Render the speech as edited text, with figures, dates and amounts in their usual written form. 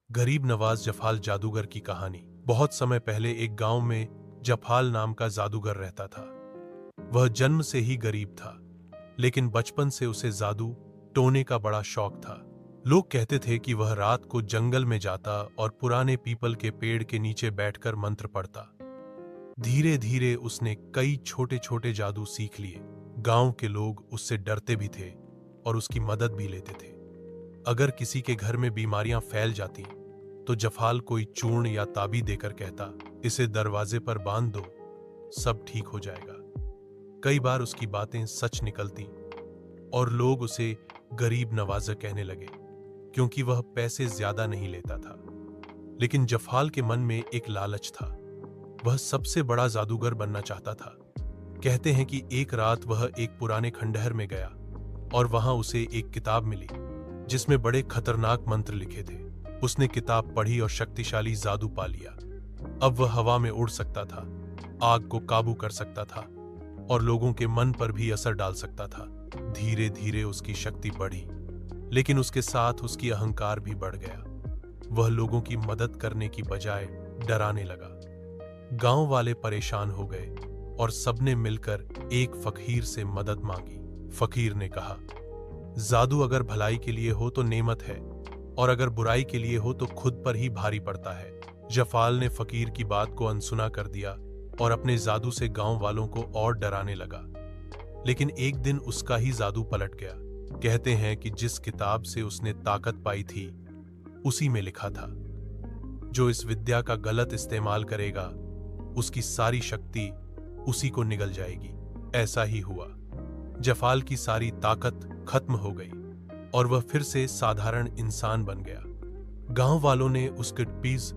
गरीब नवाज जफाल जादूगर की कहानी। बहुत समय पहले एक गांव में जफाल नाम का जादूगर रहता था। वह जन्म से ही गरीब था, लेकिन बचपन से उसे जादू टोने का बड़ा शौक था। लोग कहते थे कि वह रात को जंगल में जाता और पुराने पीपल के पेड़ के नीचे बैठकर मंत्र पढ़ता। धीरे धीरे उसने कई छोटे छोटे जादू सीख लिए। गांव के लोग उससे डरते भी थे और उसकी मदद भी लेते थे। अगर किसी के घर में बीमारियां फैल जाती तो जफाल कोई चूर्ण या ताबी देकर कहता, इसे दरवाजे पर बांध दो, सब ठीक हो जाएगा। कई बार उसकी बातें सच निकलती और लोग उसे गरीब नवाजा कहने लगे, क्योंकि वह पैसे ज्यादा नहीं लेता था। लेकिन जफाल के मन में एक लालच था। वह सबसे बड़ा जादूगर बनना चाहता था। कहते हैं कि एक रात वह एक पुराने खंडहर में गया और वहां उसे एक किताब मिली जिसमें बड़े खतरनाक मंत्र लिखे थे। उसने किताब पढ़ी और शक्तिशाली जादू पा लिया। अब वह हवा में उड़ सकता था, आग को काबू कर सकता था और लोगों के मन पर भी असर डाल सकता था। धीरे धीरे उसकी शक्ति बढ़ी, लेकिन उसके साथ उसकी अहंकार भी बढ़ गया। वह लोगों की मदद करने की बजाय डराने लगा। गांव वाले परेशान हो गए और सबने मिलकर एक फकीर से मदद मांगी। फकीर ने कहा, जादू अगर भलाई के लिए हो तो नेमत है, और अगर बुराई के लिए हो तो खुद पर ही भारी पड़ता है। जफाल ने फकीर की बात को अनसुना कर दिया और अपने जादू से गांव वालों को और डराने लगा। लेकिन एक दिन उसका ही जादू पलट गया। कहते हैं कि जिस किताब से उसने ताकत पाई थी, उसी में लिखा था, जो इस विद्या का गलत इस्तेमाल करेगा, उसकी सारी शक्ति उसी को निगल जाएगी। ऐसा ही हुआ। जफाल की सारी ताकत खत्म हो गई और वह फिर से साधारण इंसान बन गया। गांव वालों ने उसके पीस